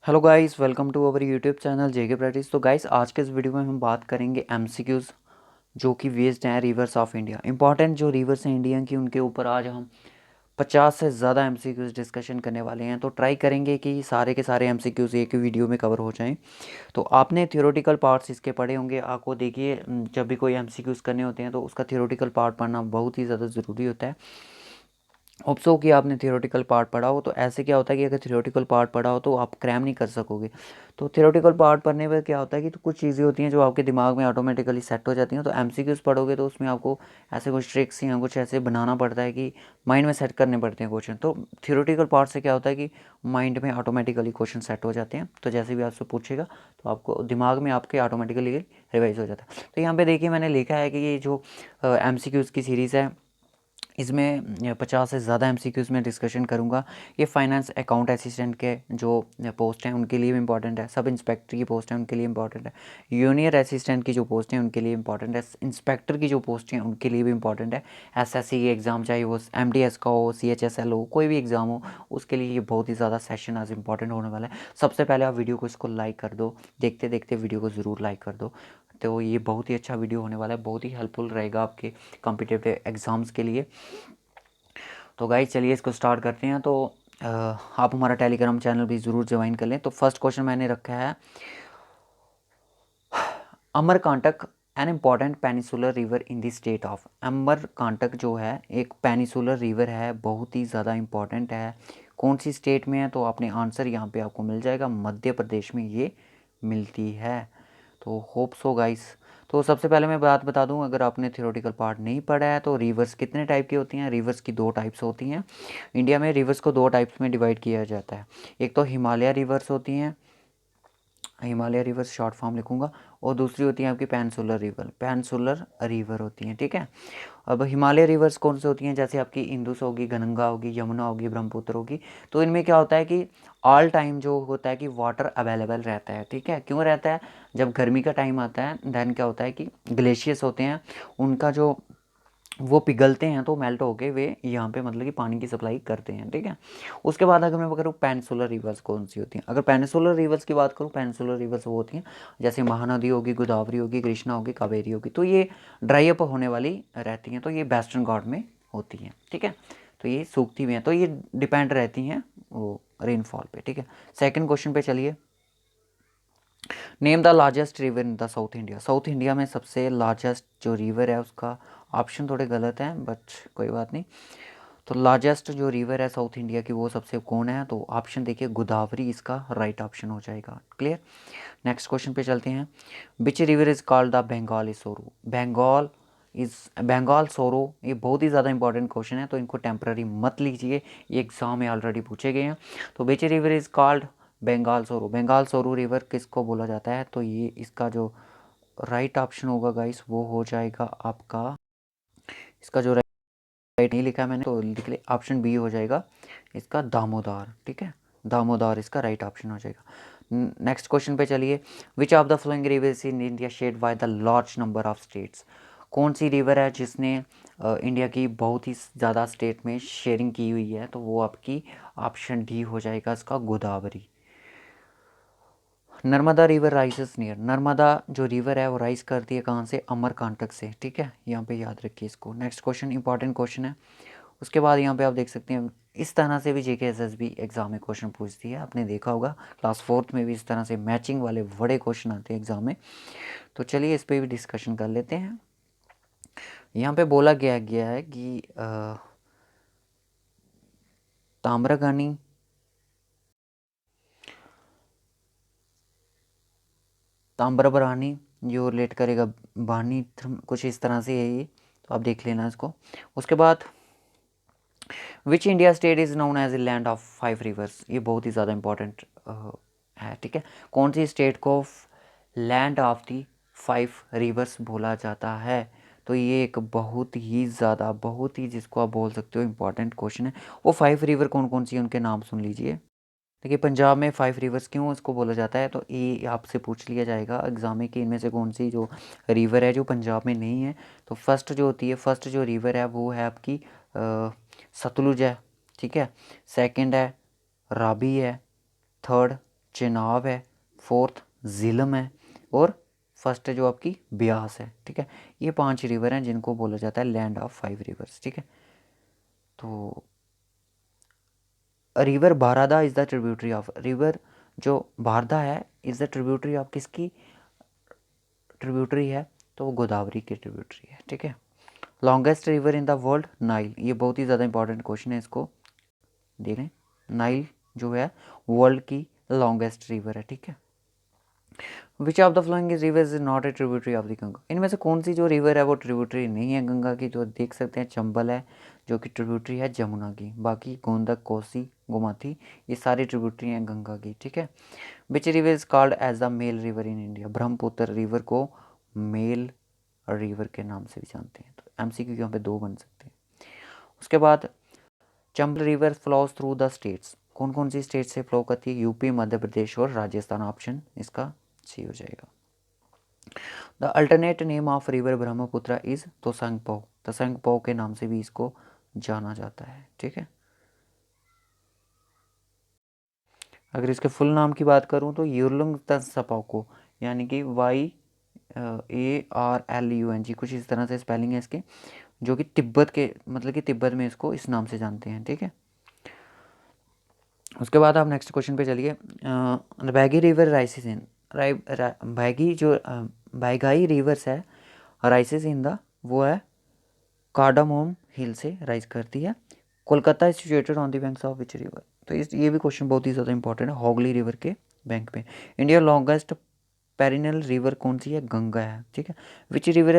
Hello guys, welcome to our YouTube channel JK practice. तो guys, आज के इस वीडियो में हम बात करेंगे एमसीक्यूज़ जो कि बेस्ड हैं रिवर्स ऑफ इंडिया। इंपॉर्टेंट जो रिवर्स हैं इंडिया की, उनके ऊपर आज हम 50 से ज़्यादा एमसीक्यूज़ डिस्कशन करने वाले हैं। तो ट्राई करेंगे कि सारे के सारे एमसीक्यूज़ एक ही वीडियो में कवर हो जाएं। तो आपने थियोरेटिकल पार्ट्स इसके पढ़े होंगे। आपको देखिए, जब भी कोई एमसीक्यूज़ करने होते हैं तो उसका थियोरेटिकल पार्ट पढ़ना बहुत ही ज़्यादा ज़रूरी होता है। होप सो कि आपने थियोरेटिकल पार्ट पढ़ा हो। तो ऐसे क्या होता है कि अगर थियोरेटिकल पार्ट पढ़ा हो तो आप क्रैम नहीं कर सकोगे। तो थियोरेटिकल पार्ट पढ़ने पर क्या होता है कि तो कुछ चीज़ें होती हैं जो आपके दिमाग में ऑटोमेटिकली सेट हो जाती हैं। तो एमसीक्यूज़ पढ़ोगे तो उसमें आपको ऐसे कुछ ट्रिक्स या कुछ ऐसे बनाना पड़ता है कि माइंड में सेट करने पड़ते हैं क्वेश्चन। तो थियोरेटिकल पार्ट से क्या होता है कि माइंड में ऑटोमेटिकली क्वेश्चन सेट हो जाते हैं। तो जैसे भी आपसे पूछेगा तो आपको दिमाग में आपके ऑटोमेटिकली रिवाइज हो जाता है। तो यहाँ पे देखिए, मैंने लिखा है कि ये जो एमसीक्यूज़ की सीरीज़ है, इसमें 50 से ज़्यादा एमसीक्यूज़ में डिस्कशन करूँगा। ये फाइनेंस अकाउंट असिस्टेंट के जो पोस्ट हैं उनके लिए भी इंपॉर्टेंट है। सब इंस्पेक्टर की पोस्ट है उनके लिए इंपॉर्टेंट है। जूनियर असिस्टेंट की जो पोस्ट हैं उनके लिए इंपॉर्टेंट है। इंस्पेक्टर की जो पोस्ट हैं उनके लिए भी इंपॉर्टेंट है। एसएससी के एग्ज़ाम, चाहे वो एमटीएस का हो, सीएचएसएल हो, कोई भी एग्ज़ाम हो, उसके लिए ये बहुत ही ज़्यादा सेशन आज इंपॉर्टेंट होने वाला है। सबसे पहले आप वीडियो को इसको लाइक कर दो, देखते देखते वीडियो को ज़रूर लाइक कर दो। तो ये बहुत ही अच्छा वीडियो होने वाला है, बहुत ही हेल्पफुल रहेगा आपके कॉम्पिटिटिव एग्ज़ाम्स के लिए। तो गाइस, चलिए इसको स्टार्ट करते हैं। तो आप हमारा टेलीग्राम चैनल भी ज़रूर ज्वाइन कर लें। तो फर्स्ट क्वेश्चन मैंने रखा है, Amarkantak an important peninsular river in the state of. Amarkantak जो है एक पेनिसुलर रिवर है, बहुत ही ज़्यादा इम्पॉर्टेंट है। कौन सी स्टेट में है? तो आपने आंसर यहाँ पे आपको मिल जाएगा, मध्य प्रदेश में ये मिलती है। तो होप सो गाइस। तो सबसे पहले मैं बात बता दूं, अगर आपने थियोरेटिकल पार्ट नहीं पढ़ा है तो रिवर्स कितने टाइप की होती हैं? रिवर्स की दो टाइप्स होती हैं। इंडिया में रिवर्स को दो टाइप्स में डिवाइड किया जाता है। एक तो हिमालय रिवर्स होती हैं, हिमालय रिवर्स शॉर्ट फॉर्म लिखूंगा, और दूसरी होती है आपकी पेनिसुलर रिवर, पेनिसुलर रिवर होती हैं। ठीक है। अब हिमालय रिवर्स कौन से होती हैं? जैसे आपकी इंदुस होगी, गंगा होगी, यमुना होगी, ब्रह्मपुत्र होगी। तो इनमें क्या होता है कि ऑल टाइम जो होता है कि वाटर अवेलेबल रहता है। ठीक है। क्यों रहता है? जब गर्मी का टाइम आता है देन क्या होता है कि ग्लेशियर्स होते हैं, उनका जो वो पिघलते हैं तो मेल्ट होके वे यहाँ पे मतलब कि पानी की सप्लाई करते हैं। ठीक है। उसके बाद अगर मैं करूँ पेनिसुलर रिवर्स कौन सी होती हैं, अगर पेनिसुलर रिवर्स की बात करूँ, पेनिसुलर रिवर्स वो होती हैं जैसे महानदी होगी, गोदावरी होगी, कृष्णा होगी, कावेरी होगी। तो ये ड्राई अप होने वाली रहती हैं, तो ये वेस्टर्न घाट में होती हैं। ठीक है। तो ये सूखती हुई हैं, तो ये डिपेंड रहती हैं वो रेनफॉल पे। ठीक है। सेकेंड क्वेश्चन पे चलिए, name the largest river in the south India. South India में सबसे लार्जेस्ट जो रिवर है उसका ऑप्शन थोड़े गलत हैं, बट कोई बात नहीं। तो लार्जेस्ट जो रिवर है साउथ इंडिया की वो सबसे कौन है? तो ऑप्शन देखिए, गोदावरी इसका राइट ऑप्शन हो जाएगा। क्लियर। नेक्स्ट क्वेश्चन पे चलते हैं, which river is called the Bengal sorrow. Bengal is Bengal सोरो, ये बहुत ही ज़्यादा इंपॉर्टेंट क्वेश्चन है, तो इनको टेम्पररी मत लीजिए, ये एग्जाम में ऑलरेडी पूछे गए हैं। तो which river is called Bengal sorrow, Bengal सोरो रिवर किसको बोला जाता है? तो ये इसका जो राइट ऑप्शन होगा गाइस वो हो जाएगा आपका, इसका जो राइट नहीं लिखा है मैंने तो लिख ले, ऑप्शन बी हो जाएगा इसका, दामोदर। ठीक है। दामोदर इसका राइट ऑप्शन हो जाएगा। नेक्स्ट क्वेश्चन पे चलिए, which of the flowing rivers in India shared by the large number of states. कौन सी रिवर है जिसने इंडिया की बहुत ही ज़्यादा स्टेट में शेयरिंग की हुई है? तो वो आपकी ऑप्शन डी हो जाएगा इसका, Godavari. Narmada river rises near, Narmada जो रिवर है वो राइज करती है कहाँ से? अमरकांटक से। ठीक है। यहाँ पे याद रखिए इसको। नेक्स्ट क्वेश्चन इंपॉर्टेंट क्वेश्चन है। उसके बाद यहाँ पे आप देख सकते हैं, इस तरह से भी जेके एसएसबी एग्जाम में क्वेश्चन पूछती है। आपने देखा होगा क्लास फोर्थ में भी इस तरह से मैचिंग वाले बड़े क्वेश्चन आते हैं एग्जाम में। तो चलिए इस पर भी डिस्कशन कर लेते हैं। यहाँ पे बोला गया है कि ताम्रगानी, ताम्रबरानी जो रिलेट करेगा बानी, कुछ इस तरह से है ये, तो आप देख लेना इसको। उसके बाद which India state is known as a land of five rivers, ये बहुत ही ज़्यादा इंपॉर्टेंट है। ठीक है। कौन सी स्टेट को land of the five rivers बोला जाता है? तो ये एक बहुत ही ज़्यादा, बहुत ही जिसको आप बोल सकते हो इंपॉर्टेंट क्वेश्चन है। वो फाइव रिवर कौन कौन सी है उनके नाम सुन लीजिए। देखिए, पंजाब में फाइव रिवर्स क्यों इसको बोला जाता है, तो ये आपसे पूछ लिया जाएगा एग्जाम में कि इनमें से कौन सी जो रिवर है जो पंजाब में नहीं है। तो फर्स्ट जो होती है, फर्स्ट जो रिवर है वो है आपकी सतलुज है। ठीक है। सेकंड है राबी है, थर्ड चेनाब है, फोर्थ झीलम है, और फर्स्ट जो आपकी ब्यास है। ठीक है, ये 5 रिवर हैं जिनको बोला जाता है लैंड ऑफ 5 रिवर्स। ठीक है, तो river Barada is the tributary of, river जो बारदा है इज़ द ट्रिब्यूटरी ऑफ, किसकी ट्रिब्यूटरी है, तो वो गोदावरी की ट्रिब्यूटरी है। ठीक है, longest river in the world Nile, ये बहुत ही ज़्यादा इंपॉर्टेंट क्वेश्चन है, इसको देख लें। नाइल जो है वर्ल्ड की लॉन्गेस्ट रिवर है। ठीक है, which of the flowing river is not a tributary of the Ganga, इनमें से कौन सी जो रिवर है वो ट्रिब्यूटरी नहीं है गंगा की, तो देख सकते हैं चंबल है जो कि ट्रिब्यूटरी है जमुना की, बाकी गोंदक, कोसी, गोमती ये सारी ट्रिब्यूटरी हैं गंगा की। ठीक है, which river is called as the male river in India, Brahmaputra river को मेल रिवर के नाम से भी जानते हैं। तो एमसीक्यू यहाँ पे 2 बन सकते हैं। उसके बाद Chambal river flows through the states, कौन कौन सी स्टेट से फ्लो करती है, यूपी, मध्य प्रदेश और राजस्थान, ऑप्शन इसका सी हो जाएगा। The alternate name of river Brahmaputra is Tsangpo, Tsangpo के नाम से भी इसको जाना जाता है। ठीक है, अगर इसके फुल नाम की बात करूं तो युरलुंग तसपाको, यानी कि YARLUNG, कुछ इस तरह से स्पेलिंग है इसके, जो कि तिब्बत के, मतलब कि तिब्बत में इसको इस नाम से जानते हैं। ठीक है, उसके बाद आप नेक्स्ट क्वेश्चन पे चलिए। बैगी रिवर राइसिस इन, बैगी जो बैगाई रिवर्स है राइसिस इन द, वो है कार्डामोम हिल से राइज करती है। Kolkata is situated on the banks of which river, तो ये भी क्वेश्चन बहुत ही ज़्यादा इंपॉर्टेंट है, होगली रिवर के बैंक पे। इंडिया लॉन्गेस्ट पेरिनल रिवर कौन सी है, गंगा है। ठीक है, which river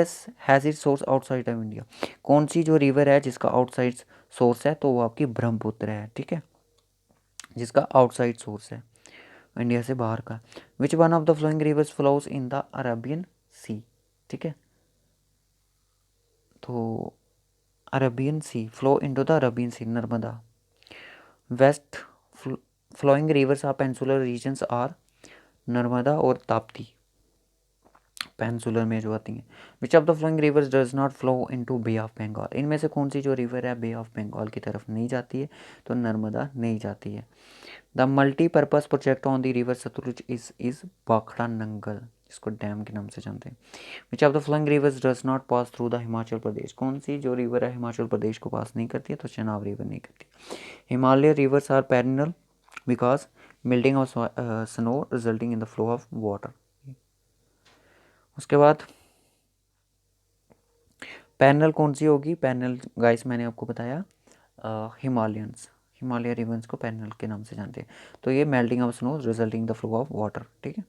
has it source outside of India, कौन सी जो रिवर है जिसका आउटसाइड सोर्स है, तो वो आपकी ब्रह्मपुत्र है। ठीक है, जिसका आउटसाइड सोर्स है इंडिया से बाहर का। Which one of the flowing rivers flows in the Arabian sea, ठीक है, तो Arabian sea flow into the Arabian sea, Narmada. West flowing rivers of peninsular regions are Narmada और ताप्ती, पेंसुलर में जो आती हैं। Which of the flowing rivers does not flow into bay of Bengal, इनमें से कौन सी जो रिवर है बे ऑफ बंगाल की तरफ नहीं जाती है, तो नर्मदा नहीं जाती है। The multipurpose project on the river Sutlej is Bhakra Nangal, इसको डैम के नाम से जानते हैं। Which of the flowing rivers does not pass through the Himachal Pradesh, कौन सी जो रिवर है हिमाचल प्रदेश को पास नहीं करती है, तो चेनाब रिवर नहीं करती। Himalaya rivers are perennial because melting of snow resulting in the flow of water. उसके बाद पैनल कौन सी होगी, पैनल गाइस मैंने आपको बताया हिमालयंस, हिमालय रिवर्स को पैनल के नाम से जानते हैं। तो ये melting of snow resulting the flow of water. ठीक है,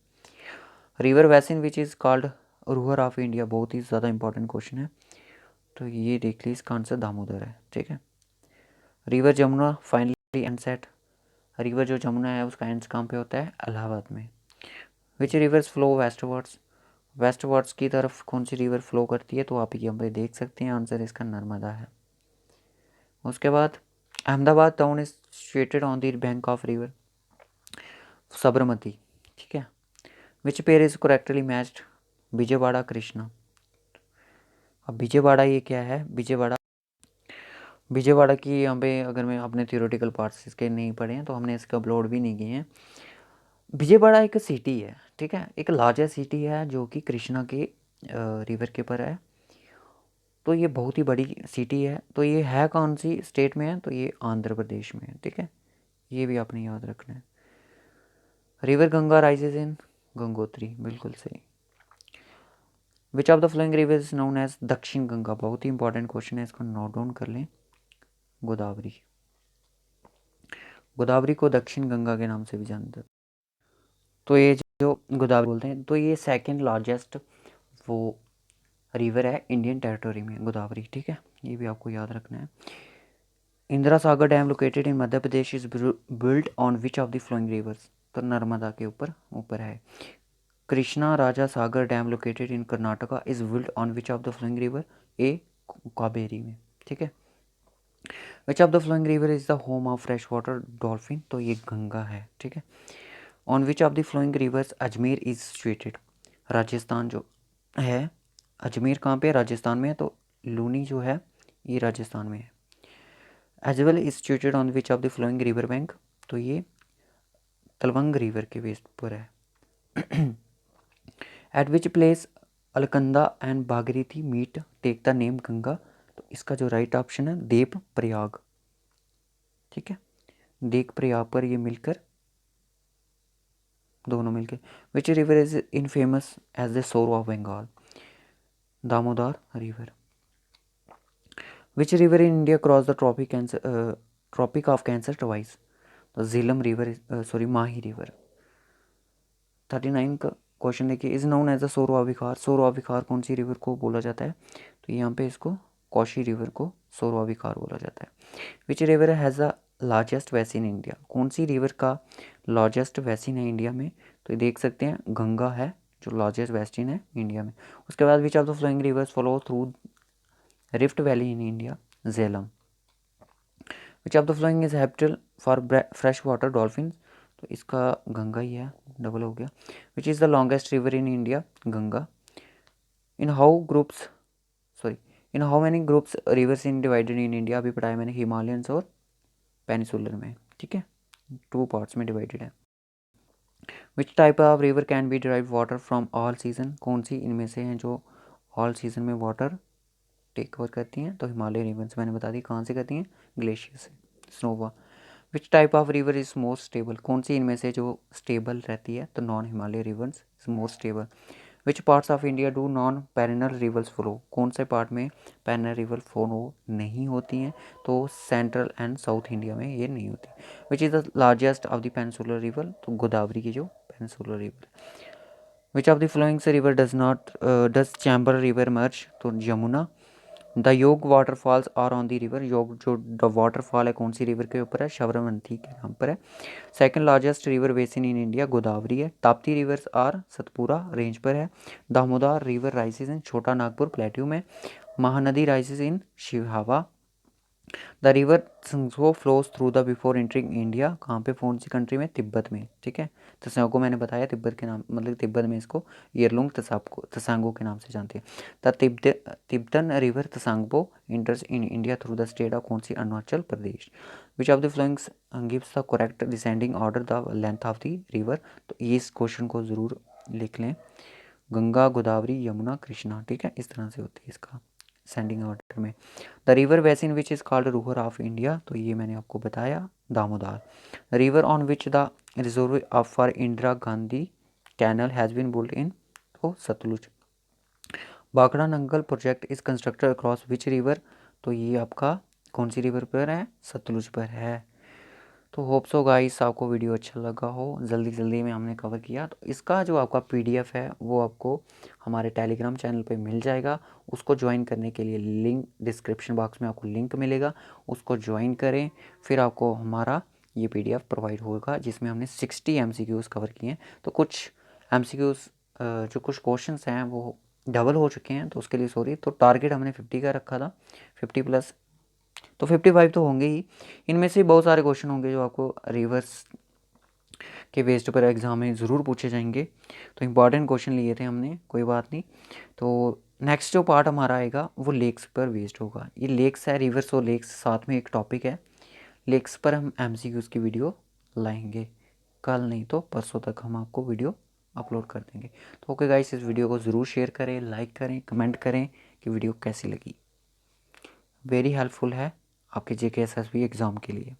river basin which is called Ruhr of India, बहुत ही ज़्यादा इंपॉर्टेंट क्वेश्चन है, तो ये देख लीजिए इसका आंसर दामोदर है। ठीक है, river Jamuna finally and set, river जो जमुना है उसका एंड्स कहाँ पे होता है, इलाहाबाद में। विच रिवर्स फ्लो वेस्टवर्ड्स, वेस्टवर्ड्स की तरफ कौन सी रिवर फ्लो करती है, तो आप यहाँ पे देख सकते हैं आंसर इसका नर्मदा है। उसके बाद Ahmedabad town is situated on the bank of river Sabarmati. ठीक है, which pair is correctly matched, Vijayawada Krishna. अब विजयवाड़ा ये क्या है, विजयवाड़ा, विजयवाड़ा की यहाँ पे अगर मैं अपने थियोरेटिकल पार्ट्स इसके नहीं पढ़े हैं तो हमने इसका अपलोड भी नहीं किए हैं। विजयवाड़ा एक सिटी है, ठीक है, एक लार्जेस्ट सिटी है जो कि कृष्णा के रिवर के ऊपर है, तो ये बहुत ही बड़ी सिटी है। तो ये है कौन सी स्टेट में है, तो ये आंध्र प्रदेश में है। ठीक है, ये भी आपने याद रखना है। River Ganga rises in Gangotri, बिल्कुल सही। Which of the flowing river is known as Dakshin Ganga, बहुत ही इंपॉर्टेंट क्वेश्चन है, इसको नोट डाउन कर लें। गोदावरी, गोदावरी को दक्षिण गंगा के नाम से भी जानते हैं। तो ये जो गोदावरी बोलते हैं, तो ये सेकंड लार्जेस्ट वो रिवर है इंडियन टेरिटरी में, गोदावरी। ठीक है, ये भी आपको याद रखना है। Indira Sagar dam located in Madhya Pradesh is built on which of the flowing rivers, तो नर्मदा के ऊपर है। Krishna Raja Sagar dam located in Karnataka is built on which of the flowing river, A Kaveri में। ठीक है, which of the flowing river is the home of fresh water dolphin, तो ये गंगा है। ठीक है, on which of the flowing rivers Ajmer is situated, Rajasthan जो है, अजमेर कहाँ पे, राजस्थान में है, तो लूनी जो है ये राजस्थान में है। As well is situated on which of the flowing river bank, तो ये तलवंग रिवर के बेस पर है। At which place Alaknanda and Bhagirathi meet take the name Ganga, तो इसका जो राइट ऑप्शन है देव प्रयाग, ठीक है, देव प्रयाग पर ये मिलकर, दोनों मिलकर। Which river is infamous as the sorrow of Bengal, Damodar river. Which river in India cross the tropic of cancer twice, तो Jhelum river, sorry Mahi river. 39 का क्वेश्चन देखिए, is known as the sorrow of Bihar, sorrow of Bihar कौन सी रिवर को बोला जाता है, तो यहाँ पे इसको कौशी रिवर को सोरवा विखार बोला जाता है। Which river has the largest basin in India, कौन सी रिवर का लार्जेस्ट वैसिन है इंडिया में, तो ये देख सकते हैं गंगा है जो लार्जेस्ट वैसिन है इंडिया में। उसके बाद which of the flowing rivers flow through rift valley in India, Jhelum. Which of the following is habitable for fresh water dolphin, तो इसका गंगा ही है, डबल हो गया। Which is the longest river in India, Ganga. In how groups, sorry in how many groups rivers in divided in India, अभी पढ़ाया मैंने Himalayans और पेनिसुलर में, ठीक है, 2 पार्ट्स में डिवाइडेड है। विच type of river can be derive water from all season, कौन सी इनमें से हैं जो ऑल सीजन में वाटर टेक ओवर करती हैं, तो हिमालय रिवर्स मैंने बता दी कहाँ से करती हैं, ग्लेशियर से, स्नोवा। Which type of river is more stable, कौन सी इनमें से जो स्टेबल रहती है, तो non Himalaya rivers is more stable. Which parts of India do non perennial rivers flow, कौन से पार्ट में पेरिनल रिवर फ्लो नहीं होती हैं, तो सेंट्रल एंड साउथ इंडिया में ये नहीं होती। Which is the largest of the peninsular river, तो गोदावरी की जो peninsular river. Which of the followings river does Chambal river merge, तो Yamuna. The Jog waterfalls are on the river, Jog जो द वाटरफॉल है कौन सी रिवर के ऊपर है, शबरमती के नाम पर है। Second largest river basin in India, Godavari है। Tapti rivers are Satpura range पर है। दामोदर रिवर राइसेस इन छोटा नागपुर प्लेट्यू में। Mahanadi rises in Sihawa. The river Tsangpo flows through the before entering India, कहाँ पे, कौन सी कंट्री में, तिब्बत में, ठीक है। त्संगो मैंने बताया तिब्बत के नाम, मतलब तिब्बत में इसको ईयरलुंग त्सांगो के नाम से जानते हैं। The Tibetan river Tsangpo enters in India through the state of, कौन सी, Arunachal Pradesh. Which of the followings gives the correct descending order the length of the river, तो ये इस क्वेश्चन को ज़रूर लिख लें, गंगा, गोदावरी, यमुना, कृष्णा, ठीक है, इस तरह से होती है इसका सेंडिंग ऑर्डर में। The river basin which is called Ruhr of India, तो ये मैंने आपको बताया, Damodar. River on which the reserve of for Indira Gandhi canal has been built in, तो सतलुज। बाखड़ा Nangal project is constructed across which river, तो ये आपका कौन सी रिवर पर है, सतलुज पर है। तो होप सो गाइस आपको वीडियो अच्छा लगा हो, जल्दी जल्दी में हमने कवर किया। तो इसका जो आपका पीडीएफ है वो आपको हमारे टेलीग्राम चैनल पे मिल जाएगा। उसको ज्वाइन करने के लिए लिंक डिस्क्रिप्शन बॉक्स में आपको लिंक मिलेगा, उसको ज्वाइन करें, फिर आपको हमारा ये पीडीएफ प्रोवाइड होगा जिसमें हमने 60 एमसीक्यूज़ कवर किए हैं। तो कुछ एमसीक्यूज़ जो कुछ क्वेश्चन हैं वो डबल हो चुके हैं, तो उसके लिए सॉरी। तो टारगेट हमने 50 का रखा था, 50 प्लस, तो 55 तो होंगे ही। इनमें से बहुत सारे क्वेश्चन होंगे जो आपको रिवर्स के बेस्ड पर एग्ज़ाम में ज़रूर पूछे जाएंगे। तो इम्पॉर्टेंट क्वेश्चन लिए थे हमने, कोई बात नहीं। तो नेक्स्ट जो पार्ट हमारा आएगा वो लेक्स पर बेस्ड होगा। ये लेक्स है, रिवर्स और लेक्स साथ में एक टॉपिक है। लेक्स पर हम एमसीक्यूज़ की वीडियो लाएंगे, कल नहीं तो परसों तक हम आपको वीडियो अपलोड कर देंगे। तो ओके गाइस, इस वीडियो को ज़रूर शेयर करें, लाइक करें, कमेंट करें कि वीडियो कैसी लगी। वेरी हेल्पफुल है आपके जेके एसएसबी एग्ज़ाम के लिए।